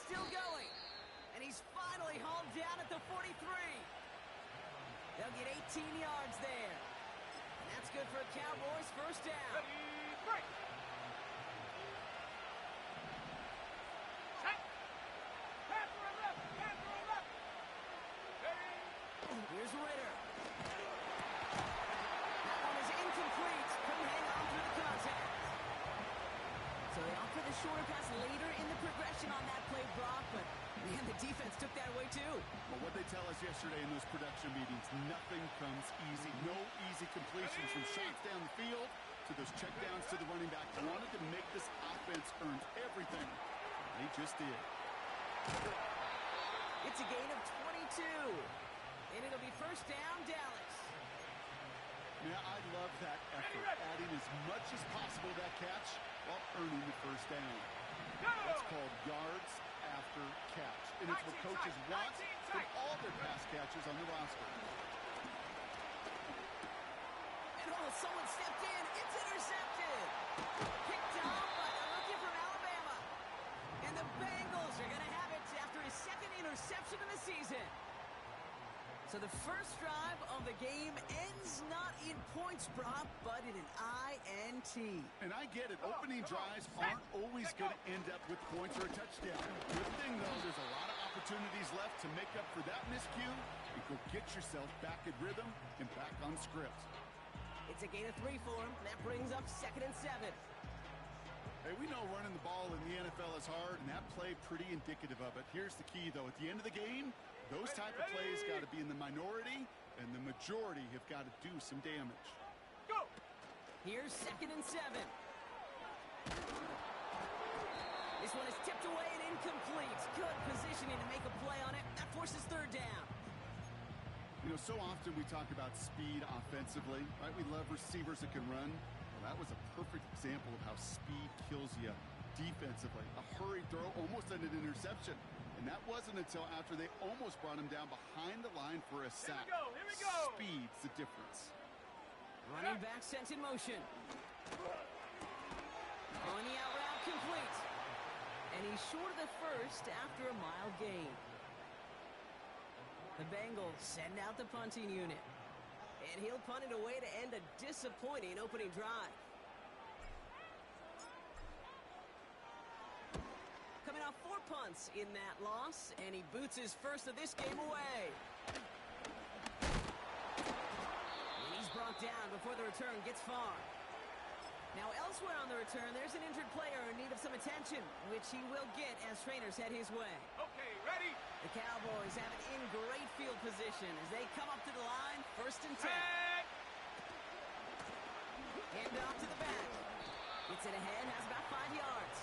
still going. And he's finally hauled down at the 43. They'll get 18 yards there. And that's good for a Cowboys first down. Ready, break. Set. Pass for a left. Pass for a left. Ready. Here's Ritter. That one is incomplete. Couldn't hang on through the contact. So they opt for the shorter pass later in the progression on that play, Brock, but man, the defense took that away too. Well, what they tell us yesterday in those production meetings, nothing comes easy. No easy completions from shots down the field to those checkdowns to the running back. They wanted to make this offense earn everything. They just did. It's a gain of 22. And it'll be first down, Dallas. Yeah, I love that effort, adding as much as possible to that catch while earning the first down. That's called yards after catch. And it's what coaches want from all their pass catchers on the roster. And someone stepped in. It's intercepted. Picked off by the rookie from Alabama. And the Bengals are going to have it after his second interception of the season. So the first drive of the game ends not in points, Brock, but in an INT. And I get it. Opening drives aren't always going to end up with points or a touchdown. Good thing, though, there's a lot of opportunities left to make up for that miscue and go get yourself back in rhythm and back on script. It's a gain of 3 for him. That brings up 2nd and 7. Hey, we know running the ball in the NFL is hard, and that play pretty indicative of it. Here's the key, though. At the end of the game, those type of plays got to be in the minority, and the majority have got to do some damage. Go! Here's 2nd and 7. This one is tipped away and incomplete. Good positioning to make a play on it. That forces 3rd down. You know, so often we talk about speed offensively, right? We love receivers that can run. Well, that was a perfect example of how speed kills you defensively. A hurried throw, almost an interception. And that wasn't until after they almost brought him down behind the line for a sack. Here we go. Speed's the difference. Running back sent in motion. On the out route, complete. And he's short of the first after a mile gain. The Bengals send out the punting unit. And he'll punt it away to end a disappointing opening drive. Coming off 4 punts in that loss, and he boots his first of this game away. And he's brought down before the return gets far. Now elsewhere on the return, there's an injured player in need of some attention, which he will get as trainers head his way. Okay, ready? The Cowboys have it in great field position as they come up to the line, 1st and 10. Hand off to the back. Gets it ahead, has about 5 yards.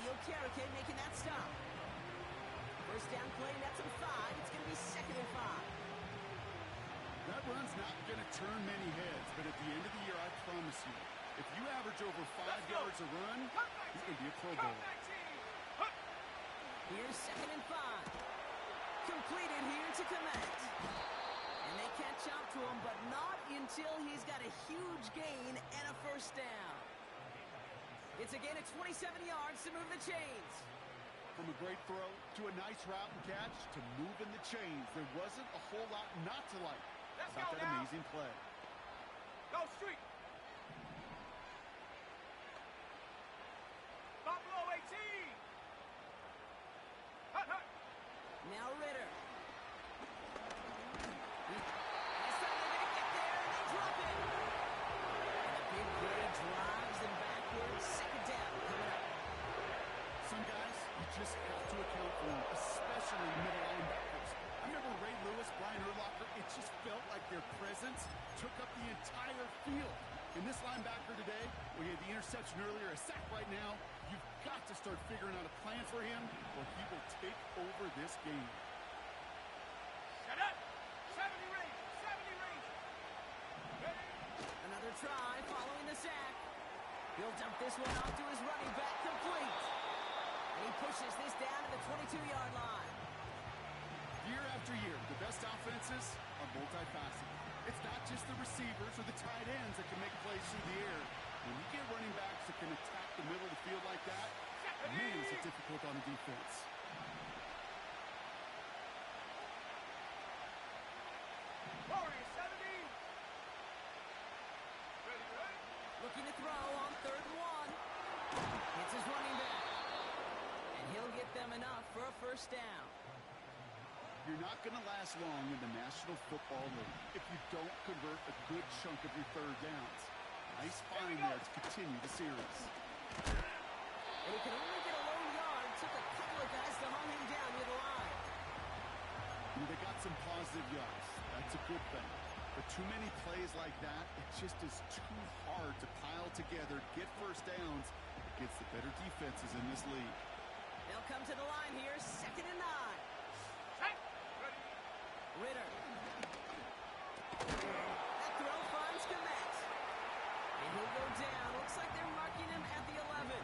Okereke making that stop. First down play, that's a 5. It's going to be 2nd and 5. That run's not going to turn many heads, but at the end of the year, I promise you, if you average over 5 yards a run, you're going to be a Pro Bowler. Here's 2nd and 5. Completed here to Komet. And they catch up to him, but not until he's got a huge gain and a first down. It's a gain of 27 yards to move the chains. From a great throw to a nice route and catch to moving the chains, there wasn't a whole lot not to like about that amazing play. Go street. Buffalo 18. Hut, hut. Now Ritter. Last time they're going to get there, and they drop it. And the big play drives them backwards. 2nd down coming up. Some guys, you just have to account for them, especially middle linebackers. I remember Ray Lewis, Brian Urlacher, it just felt like their presence took up the entire field. And this linebacker today, we had the interception earlier, a sack right now. You've got to start figuring out a plan for him, or he will take over this game. Shut up! 70 range! 70 range! Ready? Another try following the sack. He'll dump this one off to his running back, complete. And he pushes this down to the 22-yard line. Year after year, the best offenses are multifaceted. It's not just the receivers or the tight ends that can make plays through the air. When you get running backs that can attack the middle of the field like that, man, is it difficult on the defense. throw on 3rd and 1. It's his running back. And he'll get them enough for a first down. You're not going to last long in the National Football League if you don't convert a good chunk of your 3rd downs. Nice find there to continue the series. And he could only get a low yard. Took a couple of guys to hold him down near the line. They got some positive yards. That's a good thing. But too many plays like that, it just is too hard to pile together, get first downs against the better defenses in this league. They'll come to the line here, 2nd and 9. Set. Ready. Ritter. That throw finds Komet. And he'll go down. Looks like they're marking him at the 11.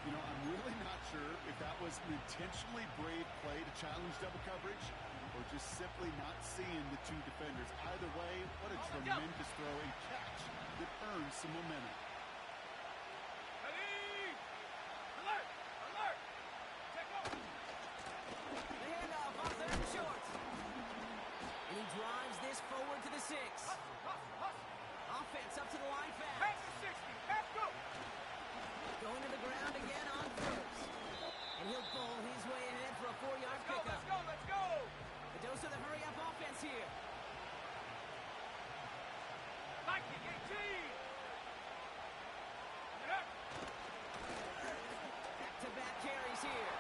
You know, I'm really not sure if that was an intentionally brave play to challenge double coverage or just simply not seeing the two defenders. Either way, what a tremendous throw and catch that earns some momentum. Ready. Alert. Alert. Take off. The handoff on 3rd and short. And he drives this forward to the 6. Offense up to the line fast. Pass to 60. Pass go. Going to the ground again on 1st. And he'll pull his way ahead for a 4-yard Go. pickup. Let's go. Let's go. The dose of the hurry-up offense here. Lightning 18. Get up. Back-to-back carries here.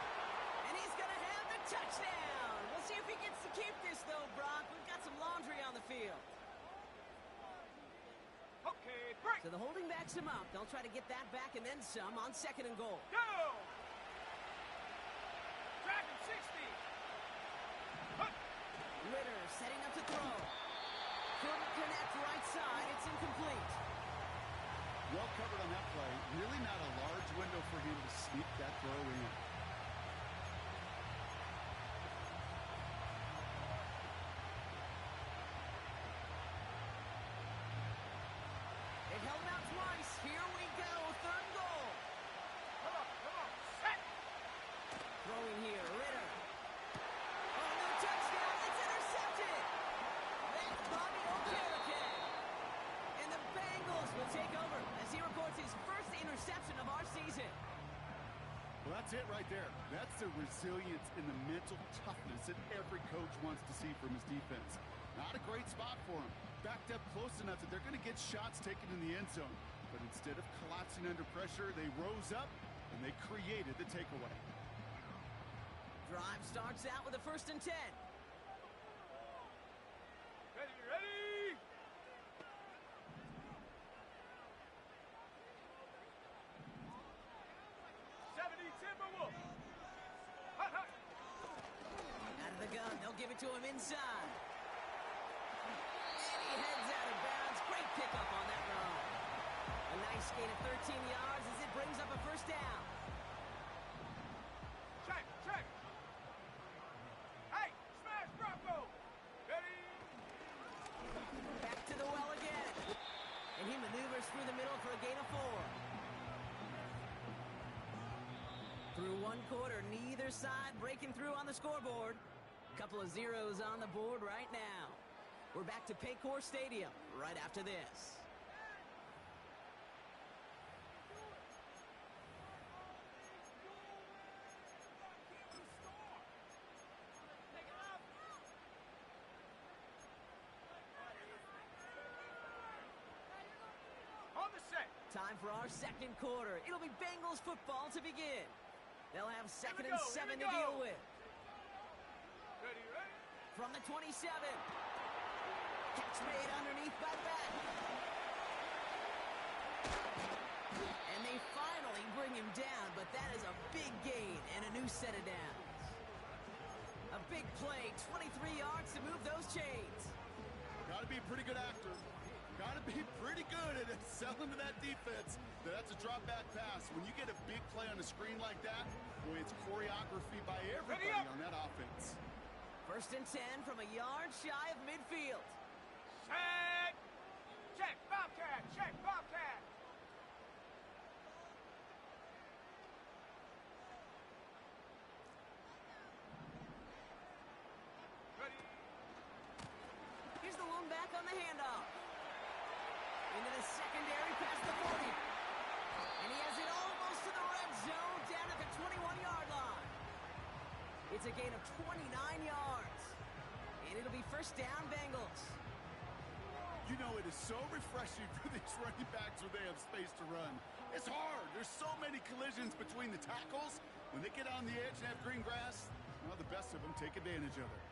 And he's going to have the touchdown. We'll see if he gets to keep this, though, Brock. We've got some laundry on the field. Okay, break. So the holding backs him up. They'll try to get that back and then some on 2nd and goal. Go. Dragon 60. Hup. Ritter setting up to throw. Couldn't connect right side. It's incomplete. Well covered on that play. Really not a large window for him to sneak that throw in. They've held him out twice. Here we go. 3rd and goal. Come on. Come on. Set. Throwing here. Ritter. Oh, no touchdown. It's intercepted. That's Bobby Okereke. And the Bengals will take over as he records his first interception of our season. Well, that's it right there. That's the resilience and the mental toughness that every coach wants to see from his defense. Not a great spot for him. Backed up close enough that they're going to get shots taken in the end zone. But instead of collapsing under pressure, they rose up and they created the takeaway. Drive starts out with a 1st and 10. Ready. Ready. Timberwolf. Hut, hut. Out of the gun. They'll give it to him inside. And he heads out of bounds. Great pickup on that run. A nice gain of 13 yards as it brings up a 1st down. Check. Check. Hey, smash Bronco. Ready. Back to the well again. And he maneuvers through the middle for a gain of 4. Through 1 quarter, neither side breaking through on the scoreboard. Couple of zeros on the board right now. We're back to Paycor Stadium right after this. On the set. Time for our 2nd quarter. It'll be Bengals football to begin. They'll have 2nd and 7 to deal with. Ready. Ready. From the 27. Catch made underneath by Beck. And they finally bring him down, but that is a big gain and a new set of downs. A big play, 23 yards to move those chains. Got to be a pretty good actor. Got to be pretty good at selling to that defense. That's a drop back pass. When you get a big play on the screen like that, boy, it's choreography by everybody on that offense. 1st and 10 from a yard shy of midfield. Set. Check. Bobcat. Check. Bobcat. Ready. Here's the one back on the handoff. Into the secondary past the 40. And he has it almost to the red zone, down at the 21-yard line. It's a gain of 29 yards. And it'll be first down, Bengals. You know, it is so refreshing for these running backs when they have space to run. It's hard. There's so many collisions between the tackles. When they get on the edge and have green grass, well, the best of them take advantage of it.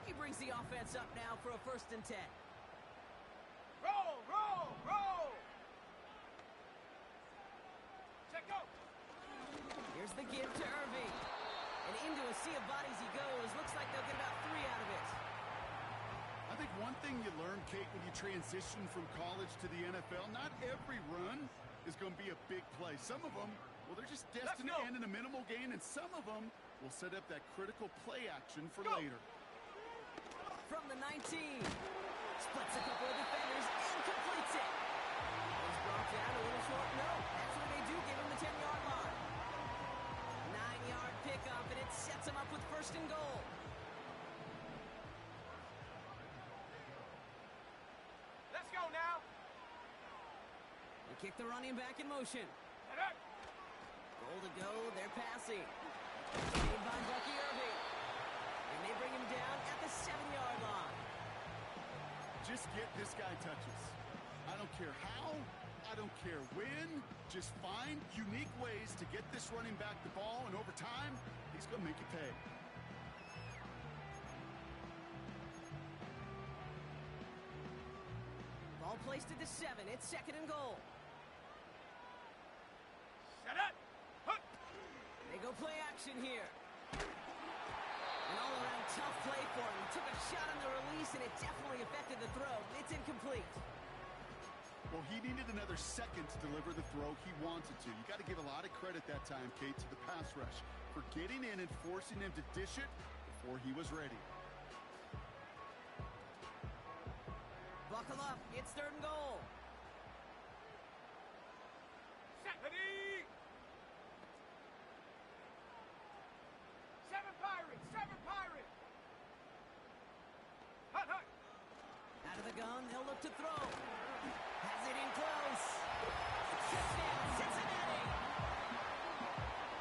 He brings the offense up now for a 1st and 10. Roll, roll, roll. Check out. Here's the give to Irving. And into a sea of bodies he goes. Looks like they'll get about 3 out of it. I think one thing you learn, Kate, when you transition from college to the NFL, not every run is going to be a big play. Some of them, well, they're just destined to end in a minimal gain, and some of them will set up that critical play action for later. From the 19. Splits a couple of defenders and completes it. He's brought down a little short. No, that's what they do. Give him the 10-yard line. 9-yard pickup, and it sets him up with 1st and goal. Let's go now. They kick the running back in motion. Goal to go. They're passing. Made by Bucky Irving. And they bring him down at the 7-yard line. Just get this guy touches. I don't care how, I don't care when. Just find unique ways to get this running back the ball, and over time, he's going to make you pay. Ball placed at the 7. It's 2nd and goal. Set up. Huh. They go play action here. An all-around tough play for him. He took a shot on the release, and it definitely affected the throw. It's incomplete. Well, he needed another second to deliver the throw he wanted to. You got to give a lot of credit that time, Kate, to the pass rush for getting in and forcing him to dish it before he was ready. Buckle up. It's 3rd and goal. Set. Ready. 7 Pirates. 7 Pirates. Hut, hut. Out of the gun. They'll look to throw. Has it in close. Touchdown, Cincinnati.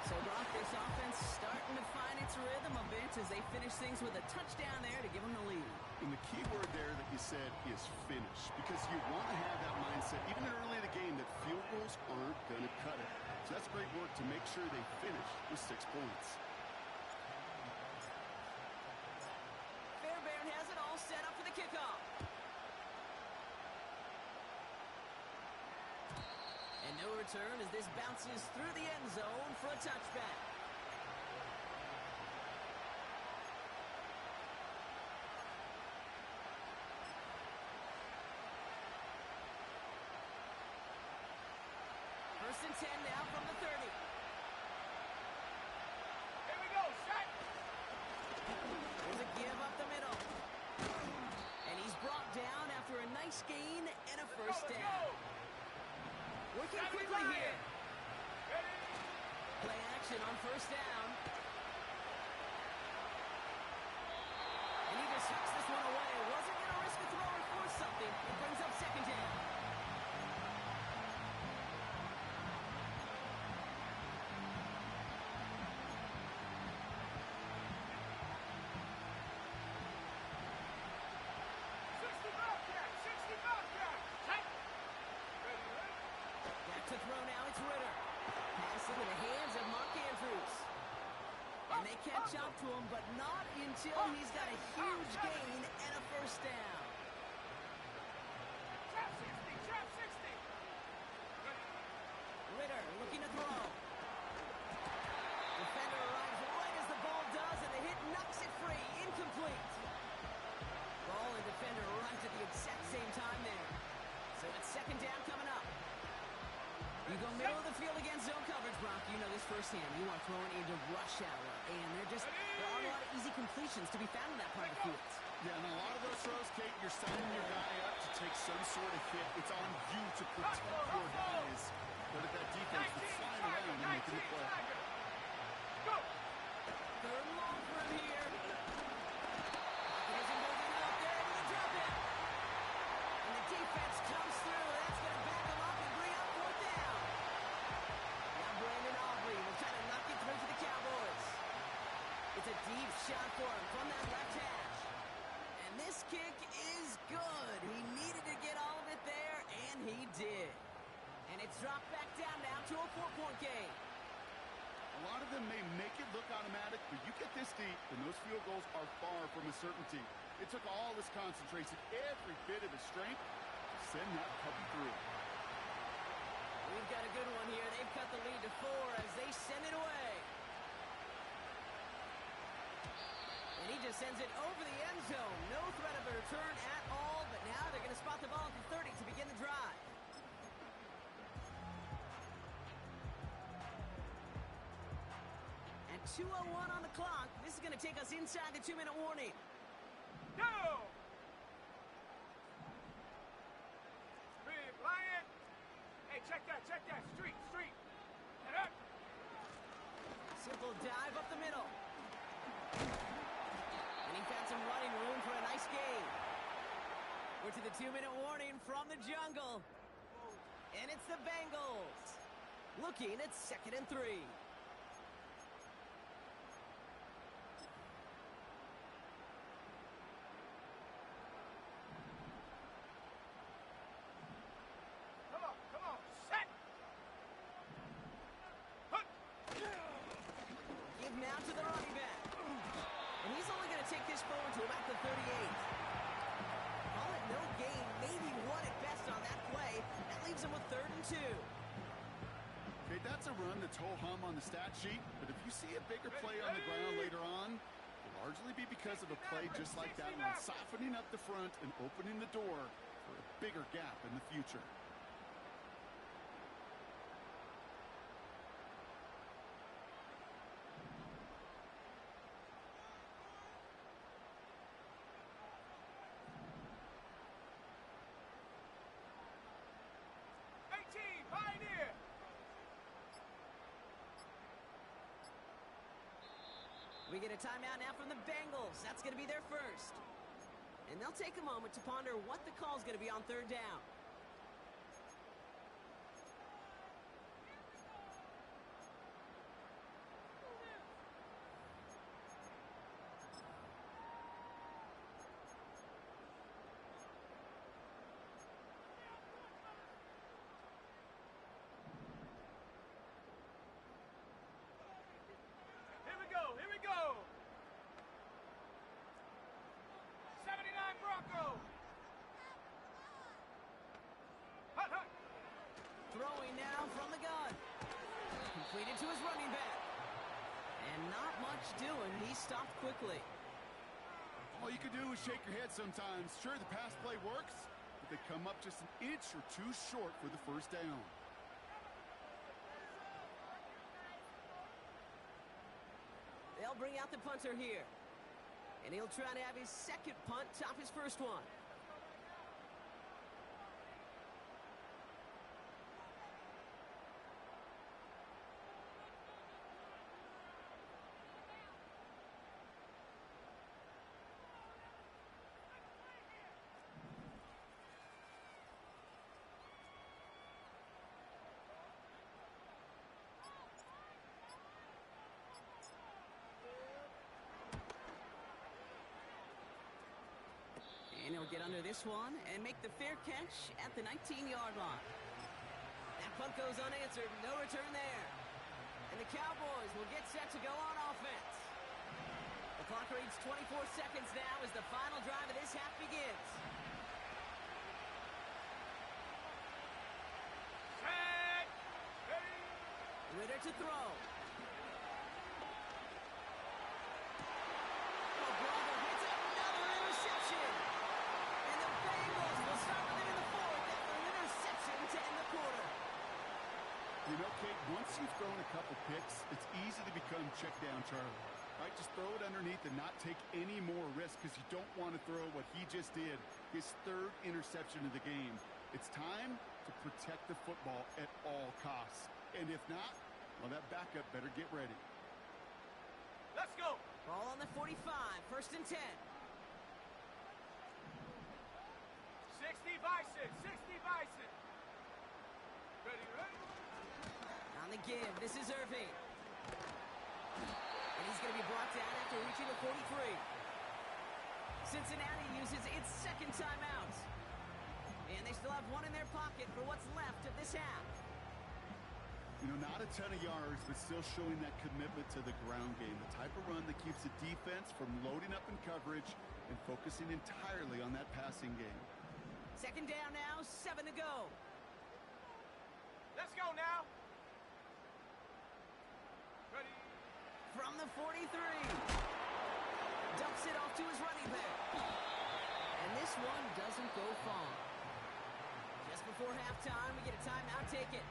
So, Brock, this offense starting to find its rhythm a bit as they finish things with a touchdown there to give them the lead. And the key word there that you said is finish, because you want to have that mindset, even early in the game, that field goals aren't going to cut it. So that's great work to make sure they finish with 6 points. Fairbairn has it all set up for the kickoff. And no return as this bounces through the end zone for a touchback. First and 10 now from the 30. Here we go. Set. There's a give up the middle. And he's brought down after a nice gain and a first Let's down. go. Working Sammy quickly Ryan. here. Ready. Play action on first down. And he just sucks this one away. Wasn't going to risk a throw and force something. It brings up 2nd down. Back to throw now. It's Ritter. Pass into the hands of Mark Andrews. And they catch up to him, but not until he's got a huge gain and a first down. Trap 60. Trap 60. Ritter looking to throw. Defender arrives right as the ball does, and the hit knocks it free. Incomplete. Ball and defender arrives at the exact same time there. So it's 2nd down coming up. You go middle of the field against zone coverage, Brock. You know this firsthand. You are throwing into rush hour, and there aren't a lot of easy completions to be found in that part of the field. Yeah, and a lot of those throws, Kate, you're signing your guy up to take some sort of hit. It's on you to protect your guys. But if that defense was flying around and making a play. Go. 3rd and long. shot for him from that left hash. And this kick is good. He needed to get all of it there, and he did. And it's dropped back down now to a 4-point game. A lot of them may make it look automatic, but you get this deep, and those field goals are far from a certainty. It took all his concentration, every bit of his strength, to send that puppy through. We've got a good one here. They've cut the lead to 4 as they send it away. And he just sends it over the end zone. No threat of a return at all, but now they're going to spot the ball at the 30 to begin the drive. At 2:01 on the clock, this is going to take us inside the 2-minute warning. Go! Big Lion! Hey, check that, check that. Street, street. Head up. Simple dive up the middle. And he found some running room for a nice gain. We're to the 2-minute warning from the jungle. And it's the Bengals. Looking at 2nd and 3. Come on, set! Hut! Give now to the running back. And he's only going to take this forward to about the 38. Call it no gain, maybe one at best on that play. That leaves him with 3rd and 2. Okay, that's a run that's ho-hum on the stat sheet, but if you see a bigger play on the ground later on, it'll largely be because of a play just like that one, softening up the front and opening the door for a bigger gap in the future. Pioneer! We get a timeout now from the Bengals. That's going to be their first. And they'll take a moment to ponder what the call is going to be on 3rd down. Here we go! 79 Broncos! Hut, hut! Throwing now from the gun. Completed to his running back. And not much doing. He stopped quickly. All you can do is shake your head sometimes. Sure, the pass play works, but they come up just an inch or two short for the 1st down. They'll bring out the punter here. And he'll try to have his 2nd punt top his 1st one. And he'll get under this one and make the fair catch at the 19-yard line. That punt goes unanswered. No return there. And the Cowboys will get set to go on offense. The clock reads 24 seconds now as the final drive of this half begins. Set! Ready! Ritter to throw. You know, Kate, once you've thrown a couple picks, it's easy to become check down Charlie. Right? Just throw it underneath and not take any more risk because you don't want to throw what he just did, his 3rd interception of the game. It's time to protect the football at all costs. And if not, well, that backup better get ready. Let's go! Ball on the 45, 1st and 10. 60 Bison, 60 Bison. Ready, ready? On the give, this is Irving. And he's going to be brought down after reaching approaching the 43. Cincinnati uses its second timeout. And they still have one in their pocket for what's left of this half. You know, not a ton of yards, but still showing that commitment to the ground game. The type of run that keeps the defense from loading up in coverage and focusing entirely on that passing game. Second down now, 7 to go. Let's go now. Ready. From the 43. Dumps it off to his running back. And this one doesn't go far. Just before halftime, we get a timeout. Take it.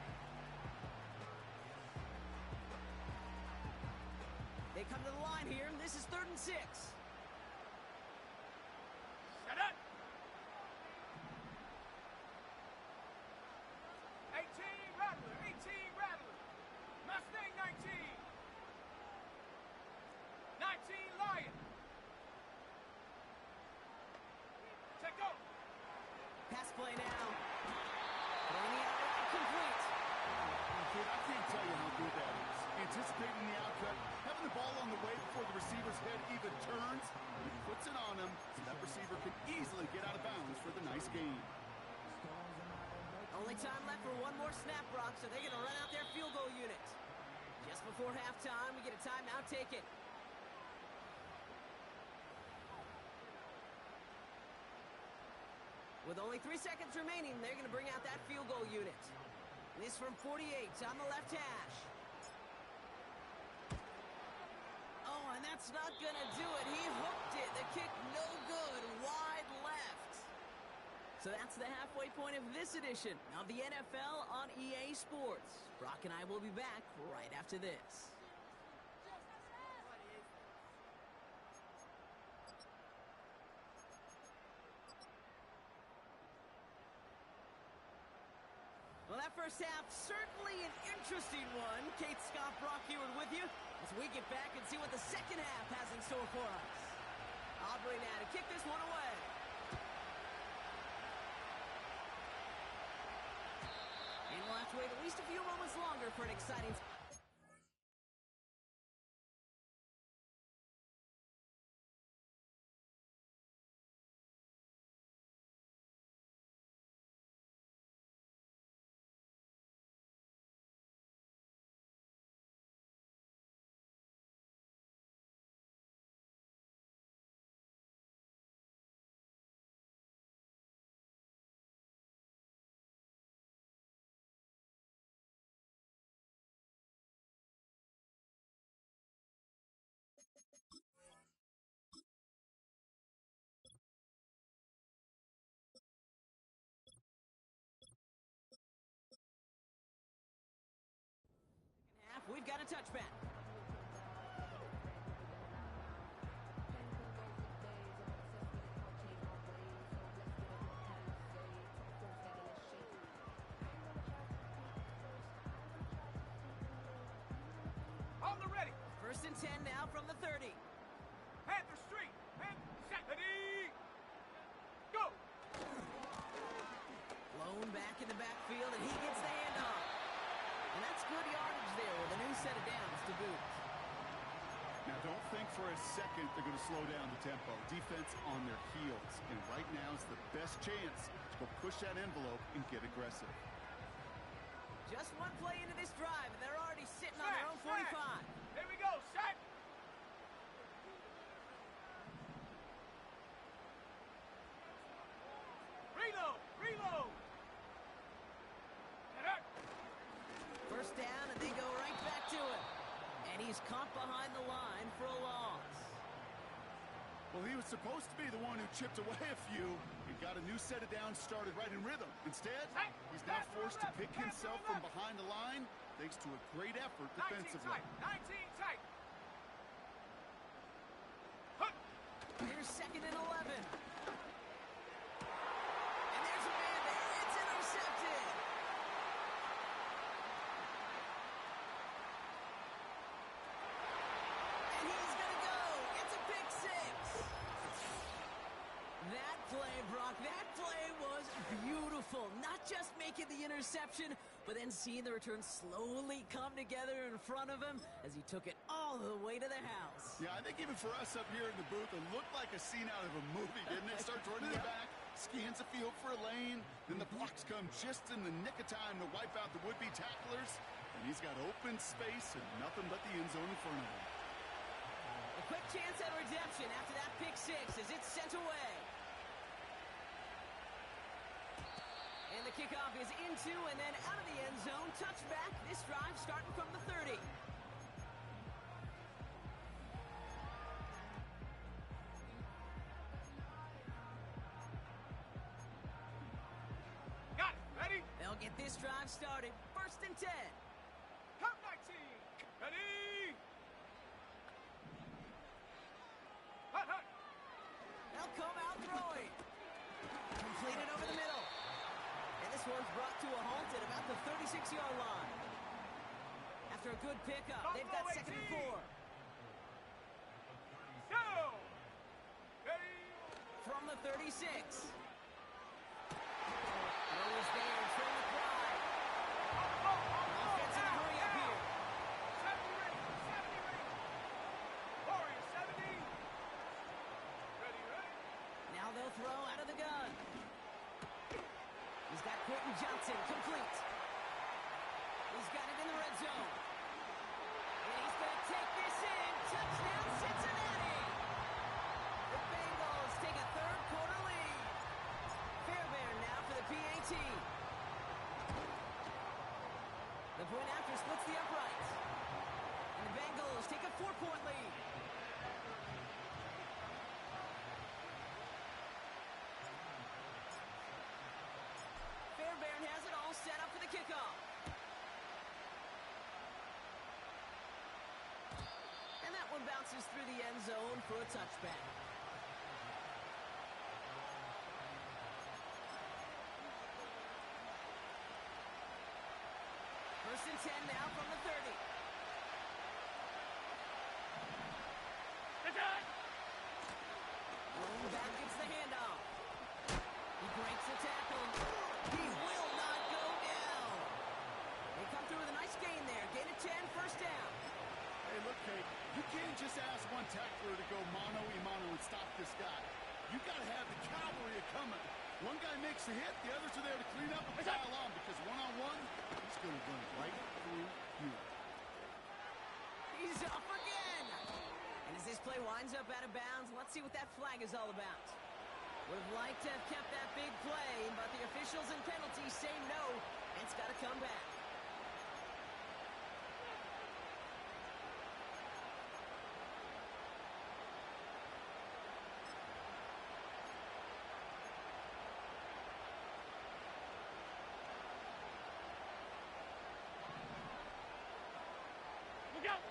They come to the line here. This is 3rd and 6. Set up. 18 Rattler. 18 Rattler. Mustang 19. 19 Lion. Check go. Pass play now. Throwing the outright complete. Kid, I can't tell you how good that is. Anticipating the outcut, having the ball on the way before the receiver's head even turns, he puts it on him so that receiver can easily get out of bounds for the nice gain. Only time left for one more snap, Brock, so they're going to run out their field goal unit. Just before halftime, we get a timeout. Take it. With only 3 seconds remaining, they're going to bring out that field goal unit. This from 48 on the left hash. Oh, and that's not going to do it. He hooked it. The kick no good. Wide left. So that's the halfway point of this edition of the NFL on EA Sports. Brock and I will be back right after this. Well, that first half, certainly an interesting one. Kate Scott, Brock Heward with you as we get back and see what the second half has in store for us. Aubrey now to kick this one away. And we'll have to wait at least a few moments longer for an exciting... We've got a touchback. On the ready. 1st and 10 now from the 30. Panther Street. Set. Ready. Go. Blown back in the backfield, and he gets the handoff. And that's good yardage there with a new set of downs to boot. Now, don't think for a second they're going to slow down the tempo. Defense on their heels. And right now is the best chance to go push that envelope and get aggressive. Just one play into this drive, and they're already sitting on their own 45. Here we go. Set. Reload. Reload. Get up. First down, and they go right back to it. And he's caught behind the line for a loss. Well, he was supposed to be the one who chipped away a few and got a new set of downs started right in rhythm. Instead, he's now forced to pick himself from behind the line thanks to a great effort defensively. 19 tight. Here's 2nd and 11. And there's a man there. It's intercepted. And he's going to go. It's a pick six. That play, Brock, that play was beautiful. Not just making the interception, but then seeing the return slowly come together in front of him as he took it all all the way to the house. Yeah, I think even for us up here in the booth, it looked like a scene out of a movie, didn't it? Starts running it back, scans the field for a lane, then the blocks come just in the nick of time to wipe out the would-be tacklers, and he's got open space and nothing but the end zone in front of him. A quick chance at redemption after that pick six as it's sent away. And the kickoff is into and then out of the end zone. Touchback. This drive starting from the 30. Got it. Ready? They'll get this drive started. 1st and 10. Count 19. Ready? Hut, hut. They'll come out throwing. Completed over the middle. And this one's brought to a halt at about the 36-yard line. After a good pickup, they've got 2nd and 4. Go. Ready? From the 36. Throw is there, train the crowd. Offense in a hurry up here. 70 ready. 70 ready. Warrior 70. Ready, ready. Now they'll throw out of the gun. He's got Quentin Johnson, complete. He's got it in the red zone. And he's going to take this in. Touchdown, Cincinnati. The Bengals take a third-quarter lead. Fairbairn now for the PAT. The point after splits the uprights. And the Bengals take a 4-point lead. Fairbairn has it all set up for the kickoff. And that one bounces through the end zone for a touchback. First and 10 now from the 30. Rolling back gets the handoff. He breaks the tackle. He will not go down. They come through with a nice gain there. Gain of 10, 1st down. Hey, look, Kate, you can't just ask one tackler to go mano-a-mano and stop this guy. You got to have the cavalry coming. One guy makes a hit, the others are there to clean up and pile on, because one-on-one, he's going to run right through you. He's off again. And as this play winds up out of bounds, let's see what that flag is all about. Would have liked to have kept that big play, but the officials and penalties say no, and it's got to come back. Look out.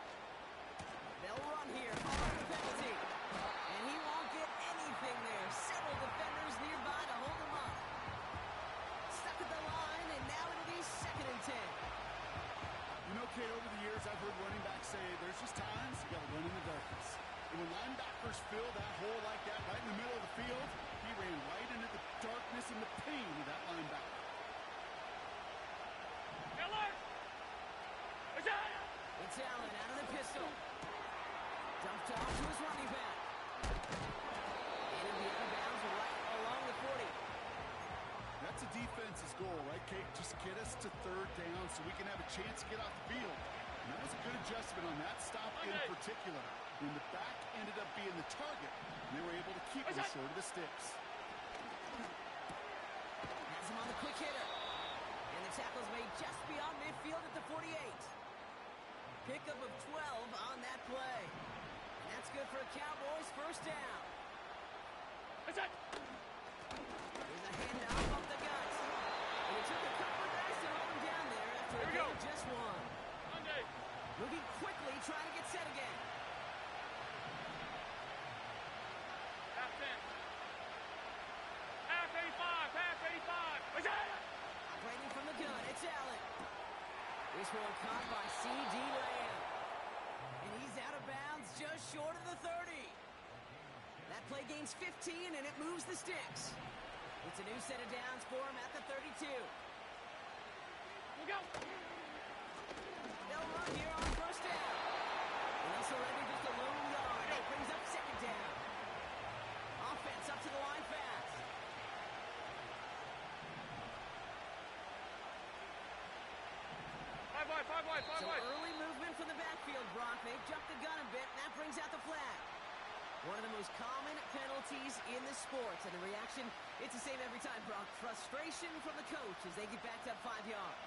They'll run here, following the penalty. And he won't get anything there. Several defenders nearby to hold him up. Stuck at the line, and now it'll be 2nd and 10. You know, Kate, over the years, I've heard running backs say there's just times you got to run in the darkness. And when linebackers fill that hole like that right in the middle of the field, he ran right into the darkness and the pain of that linebacker. It's Allen out of the pistol. Dumped off to his running back. And he'll be out of bounds right along the 40. That's a defense's goal, right, Kate? Just get us to 3rd down so we can have a chance to get off the field. And that was a good adjustment on that stop in particular. When the back ended up being the target, they were able to keep him short of the sticks. Has him on the quick hitter. And the tackle's made just beyond midfield at the 48. Pickup of 12 on that play. And that's good for a Cowboys 1st down. Here's a handoff up the gut. And it took a couple of guys to hold him down there after a gain of just 1. Moving quickly, trying to get set again. Half 10. Half 85. Half 85. Operating from the gun, it's Allen. This one caught by C.D. Lamb. And he's out of bounds just short of the 30. That play gains 15, and it moves the sticks. It's a new set of downs for him at the 32. Look out. They'll run here on 1st down. And they'll Some early movement from the backfield, Brock. They've jumped the gun a bit, and that brings out the flag. One of the most common penalties in the sport, and the reaction, it's the same every time, Brock. Frustration from the coach as they get backed up 5 yards.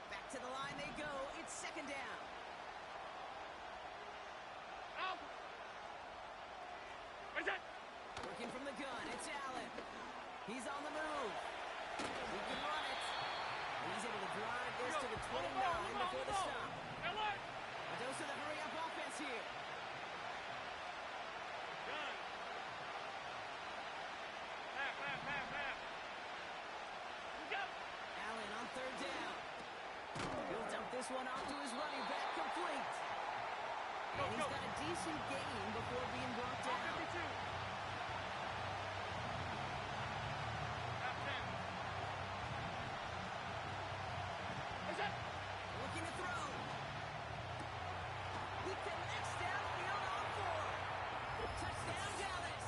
Back to the line they go. It's second down. Working from the gun, it's Allen. He's on the move. He can run it. And he's able to drive this to the 29 before the stop. A dose of the hurry-up offense here. Allen on third down. He'll dump this one off to his running back, complete. And he's got a decent gain before being brought down. Looking to throw. He connects downfield on 4. Touchdown, Dallas.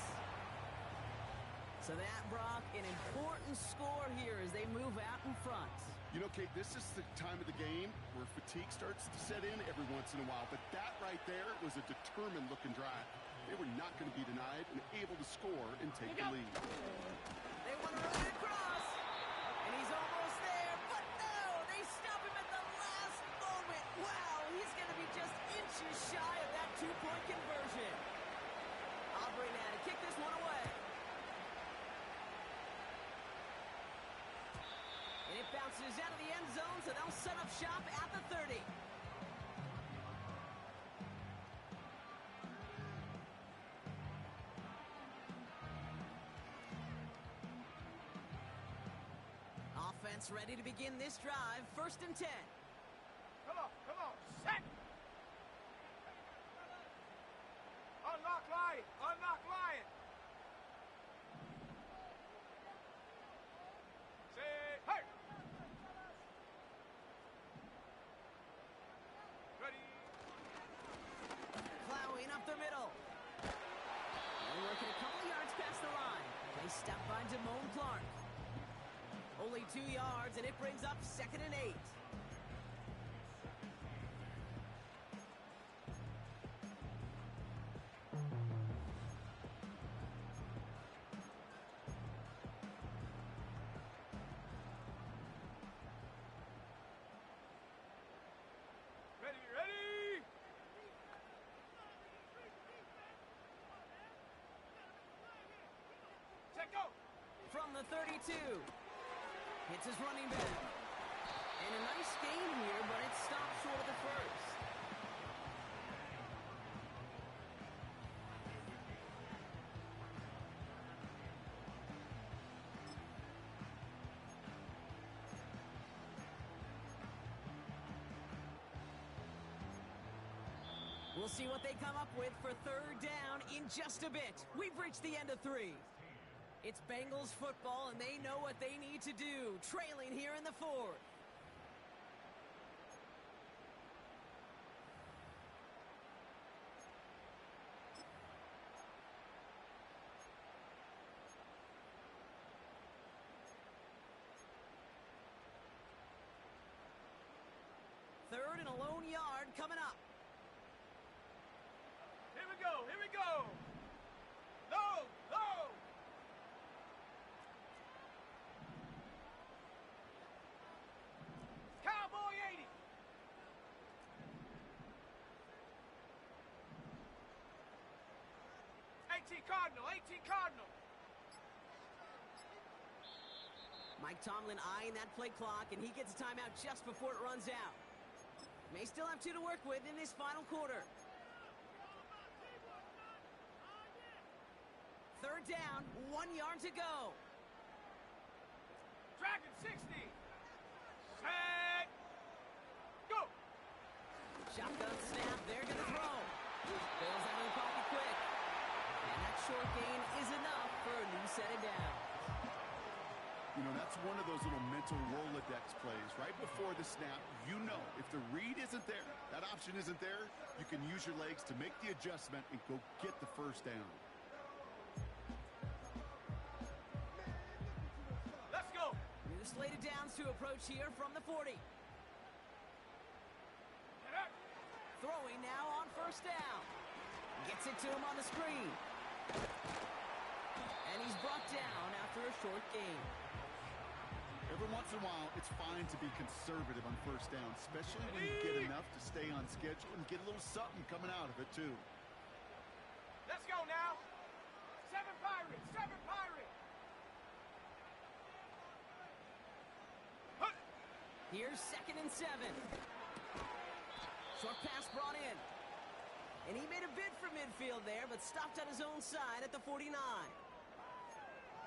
So that, Brock, an important score here as they move out in front. You know, Kate, this is the time of the game where fatigue starts to set in every once in a while. But that right there was a determined-looking drive. They were not going to be denied and able to score and take the lead. They want to run it across. And he's almost there. But no, they stop him at the last moment. Wow, he's going to be just inches shy of that 2-point conversion. Aubrey now to kick this one away. And it bounces out of the end zone, so they'll set up shop at the 30. Offense ready to begin this drive. 1st and 10. Come on, set! Unlock Lion! Say, hey! Ready? Plowing up the middle. They're working a couple yards past the line. They step by Damone Clark. Only 2 yards, and it brings up 2nd and 8. Ready? Set, go! From the 32. Hits his running back. And a nice gain here, but it stops short of the first. We'll see what they come up with for 3rd down in just a bit. We've reached the end of 3. It's Bengals football, and they know what they need to do, trailing here in the 4th. Third and a lone yard coming up. Here we go! Low! Cowboy 80! Cardinal! Mike Tomlin eyeing that play clock, and he gets a timeout just before it runs out. May still have 2 to work with in this final quarter. 3rd down, 1 yard to go. Dragon 60! Set! Go! Shotgun snap, they're going to throw. Bails out of the pocket quick. And that short gain is enough for a new set of downs. You know, that's one of those little mental Rolodex plays. Right before the snap, you know if the read isn't there, that option isn't there, you can use your legs to make the adjustment and go get the first down. Let's go. New slated downs to approach here from the 40. Throwing now on first down. Gets it to him on the screen. And he's brought down after a short gain. Every once in a while, it's fine to be conservative on first down, especially when you get enough to stay on schedule and get a little something coming out of it, too. Let's go now. 7 Pirates, 7 Pirates. Here's 2nd and 7. Short pass brought in. And he made a bid for midfield there, but stopped on his own side at the 49.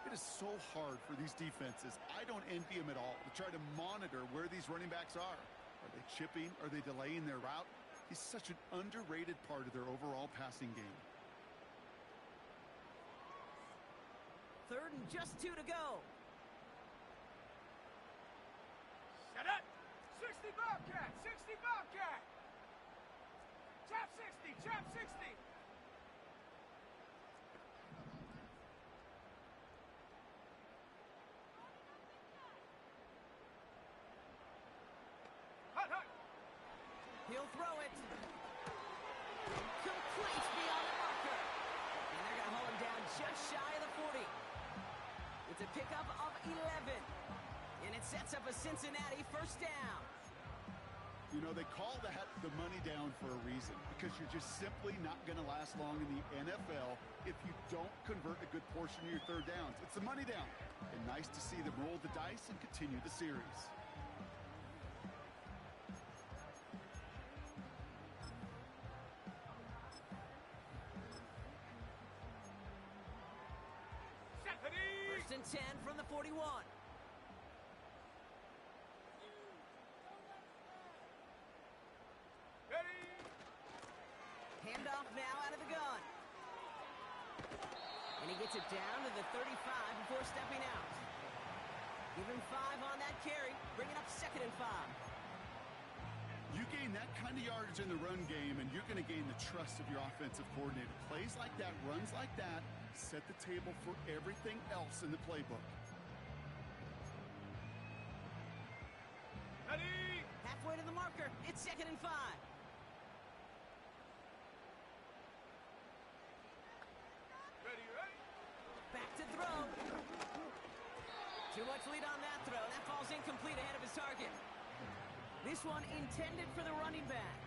It is so hard for these defenses. I don't envy them at all to try to monitor where these running backs are. Are they chipping? Are they delaying their route? He's such an underrated part of their overall passing game. 3rd and just 2 to go. Set up. 60 Bobcat, 60 Bobcat. Chop 60, chop 60. He'll throw it. Complete beyond the marker. And they're going to haul him down just shy of the 40. It's a pickup of 11. And it sets up a Cincinnati first down. You know, they call that the money down for a reason, because you're just simply not going to last long in the NFL if you don't convert a good portion of your third downs. It's the money down. And nice to see them roll the dice and continue the series. First and 10 from the 41. Handoff now out of the gun. And he gets it down to the 35 before stepping out. Give him 5 on that carry. Bring it up 2nd and 5. You gain that kind of yardage in the run game, and you're going to gain the trust of your offensive coordinator. Plays like that, runs like that, set the table for everything else in the playbook. Ready? Halfway to the marker. It's 2nd and 5. Ready, ready? Back to throw. Too much lead on that throw. That falls incomplete ahead of his target. This one intended for the running back.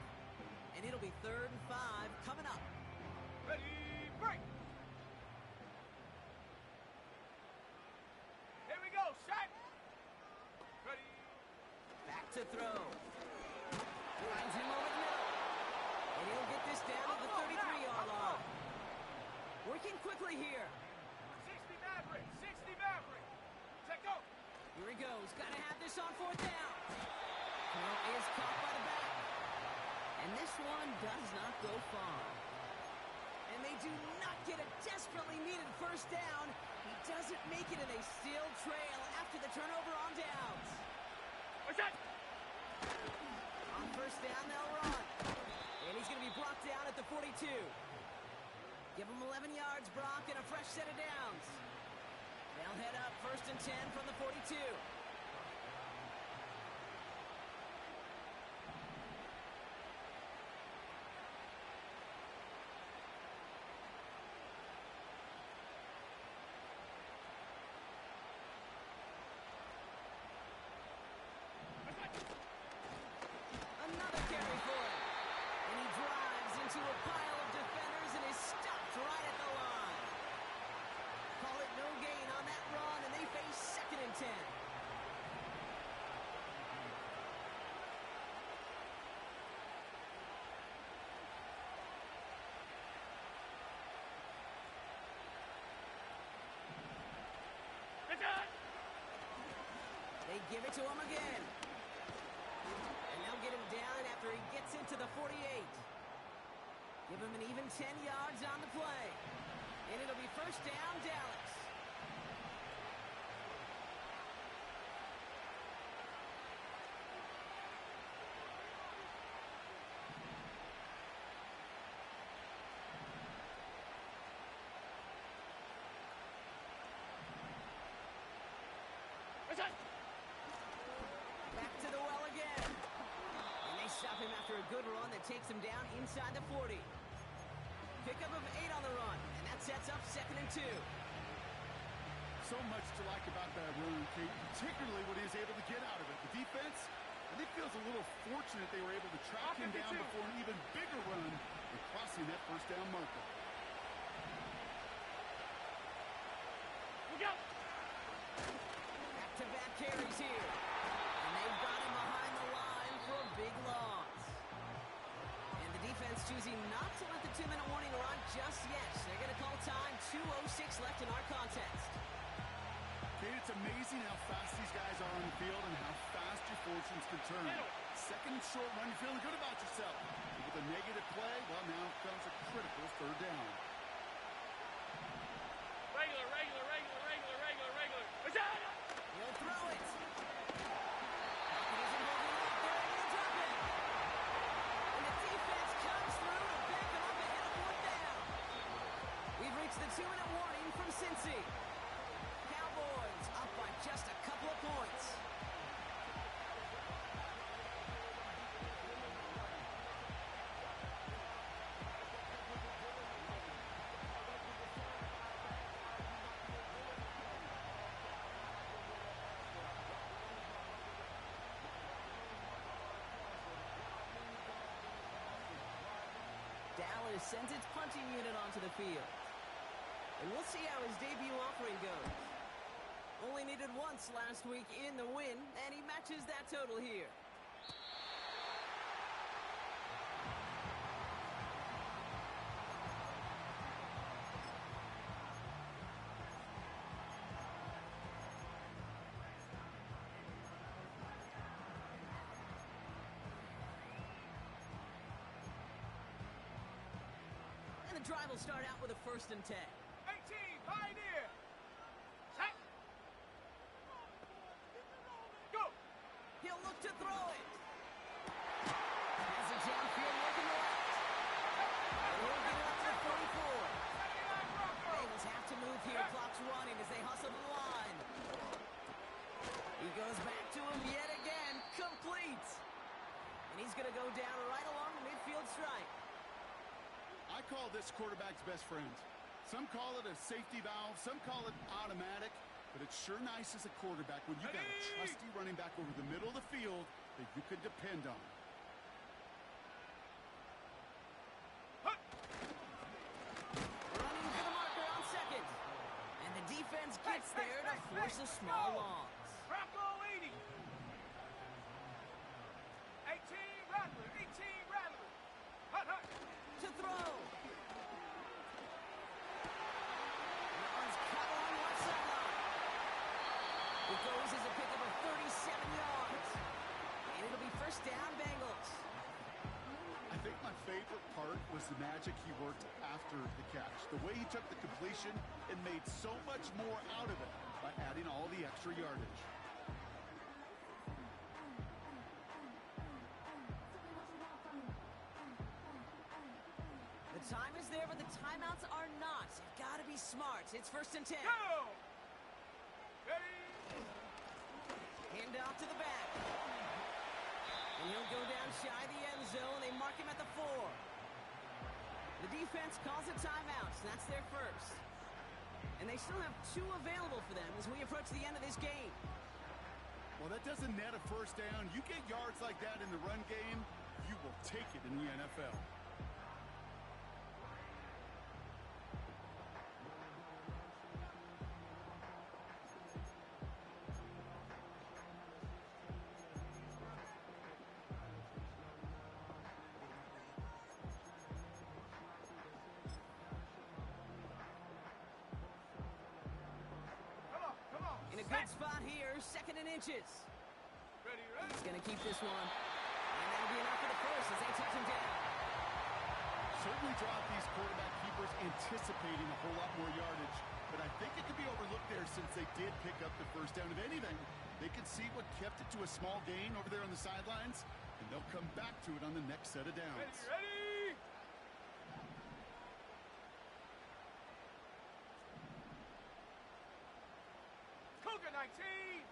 And it'll be 3rd and 5 coming up. Ready, break. Here we go, shot. Ready. Back to throw. Finds him over the middle. And he'll get this down to the 33-yard line. Working quickly here. 60 Maverick, 60 Maverick. Check go. Here he goes. Got to have this on 4th down. Throw is caught by the back. And this one does not go far. And they do not get a desperately needed first down. He doesn't make it in a steel trail after the turnover on downs. What's that? On first down, they'll run. And he's going to be brought down at the 42. Give him 11 yards, Brock, and a fresh set of downs. They'll head up 1st and 10 from the 42. Another carry for him. And he drives into a pile of defenders and is stopped right at the line. Call it no gain on that run, and they face 2nd and 10. They give it to him again. And they'll get him down after he gets into the 48. Give him an even 10 yards on the play. And it'll be first down, Dallas. him after a good run that takes him down inside the 40. Pickup of 8 on the run, and that sets up 2nd and 2. So much to like about that run, Kate, particularly what he was able to get out of it. The defense, I think, feels a little fortunate they were able to track him down before an even bigger run and crossing that first down marker. Look out! Back-to-back carries here. And they've got him behind the line for a big loss. And the defense choosing not to let the 2-minute warning run just yet. They're going to call time. 2:06 left in our contest. Kate, it's amazing how fast these guys are on the field and how fast your fortunes can turn. Second and short run, you're feeling good about yourself. With a negative play, well, now comes a critical 3rd down. Regular. He'll throw it. Pocket isn't holding up. They're able to drop it. And the defense comes through to back him up ahead of 4th down. We've reached the 2-minute warning from Cincy. Cowboys up by just a couple of points. Dallas sends its punting unit onto the field. And we'll see how his debut offering goes. Only needed once last week in the win, and he matches that total here. And the drive will start out with a 1st and 10. 18, Pioneer! Set! Go! He'll look to throw it. Has it downfield working the left. We'll get it up to the 44. Bengals have to move here. Clock's running as they hustle to the line. He goes back to him yet again. Complete. And he's going to go down right along the midfield stripe. I call this quarterback's best friend. Some call it a safety valve, some call it automatic, but it's sure nice as a quarterback when you got a trusty running back over the middle of the field that you can depend on. Running for the marker on 2nd. And the defense gets there to force a small loss. Bronco 80! 18, Rattler! Hut! To throw. Yards cut along the left sideline. It goes as a pickup of 37 yards. And it'll be 1st down, Bengals. I think my favorite part was the magic he worked after the catch. The way he took the completion and made so much more out of it by adding all the extra yardage. The time is there, but the timeouts are not. You've got to be smart. It's 1st and 10. Go! Ready? Hand off to the back. And he'll go down shy of the end zone. They mark him at the 4. The defense calls a timeout. So that's their first. And they still have 2 available for them as we approach the end of this game. Well, that doesn't net a 1st down. You get yards like that in the run game, you will take it in the NFL. Good spot here, 2nd and inches. Ready? He's going to keep this one. And that'll be enough for the first as they touch him down. Certainly dropped these quarterback keepers anticipating a whole lot more yardage. But I think it could be overlooked there since they did pick up the 1st down. If anything, they could see what kept it to a small gain over there on the sidelines, and they'll come back to it on the next set of downs. Ready? Cougar 19!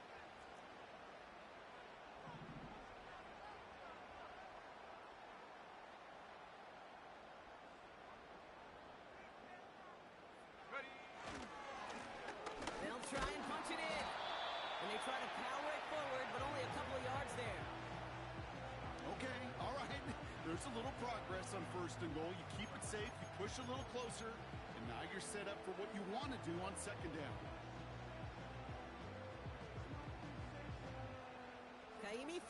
There's a little progress on 1st and goal. You keep it safe, you push a little closer, and now you're set up for what you want to do on 2nd down.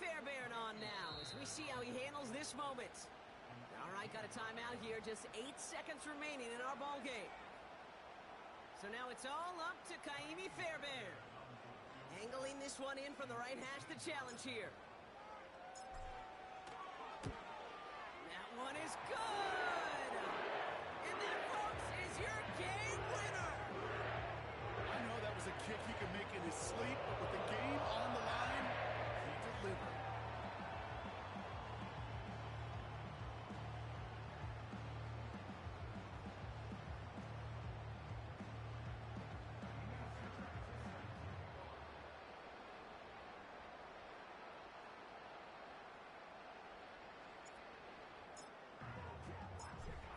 Fairbairn on now as we see how he handles this moment. All right, got a timeout here. Just 8 seconds remaining in our ball game. So now it's all up to Fairbairn. Angling this one in from the right hash, the challenge here. That one is good. And that, folks, is your game winner. I know that was a kick he could make in his sleep, but with the game on the line, he delivered.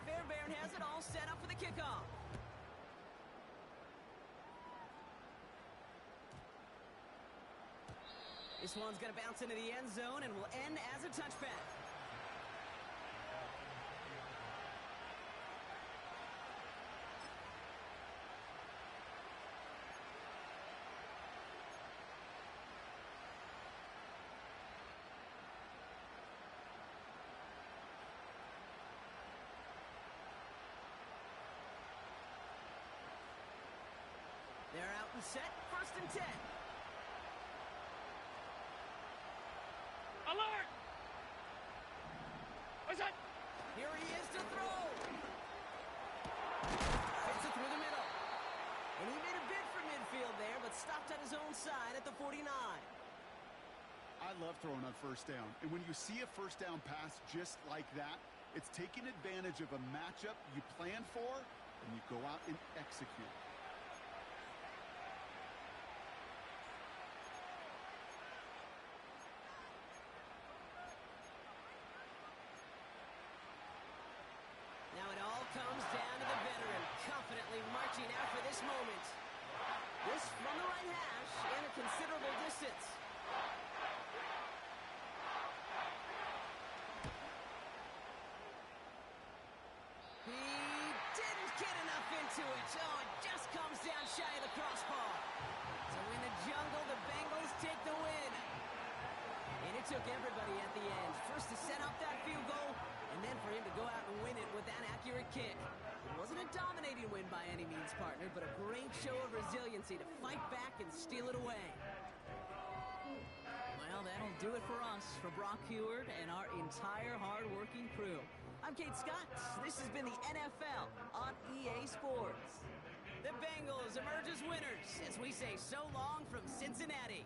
Fairbairn has it all set up for the kickoff. This one's going to bounce into the end zone and will end as a touchback. They're out and set, 1st and 10. Alert! What's that? Here he is to throw. Fits it through the middle. And he made a bid for midfield there, but stopped on his own side at the 49. I love throwing on 1st down. And when you see a 1st down pass just like that, it's taking advantage of a matchup you plan for, and you go out and execute. Now it all comes down to the veteran, confidently marching out for this moment. This from the right hash and a considerable distance. He didn't get enough into it. Oh, it just comes down shy of the crossbar. So in the jungle, the Bengals take the win. And it took everybody at the end. First to set up that field goal, and then for him to go out and win it with that accurate kick. It wasn't a dominating win by any means, partner, but a great show of resiliency to fight back and steal it away. Well, that'll do it for us, for Brock Heward and our entire hard-working crew. I'm Kate Scott. This has been the NFL on EA Sports. The Bengals emerge as winners as we say so long from Cincinnati.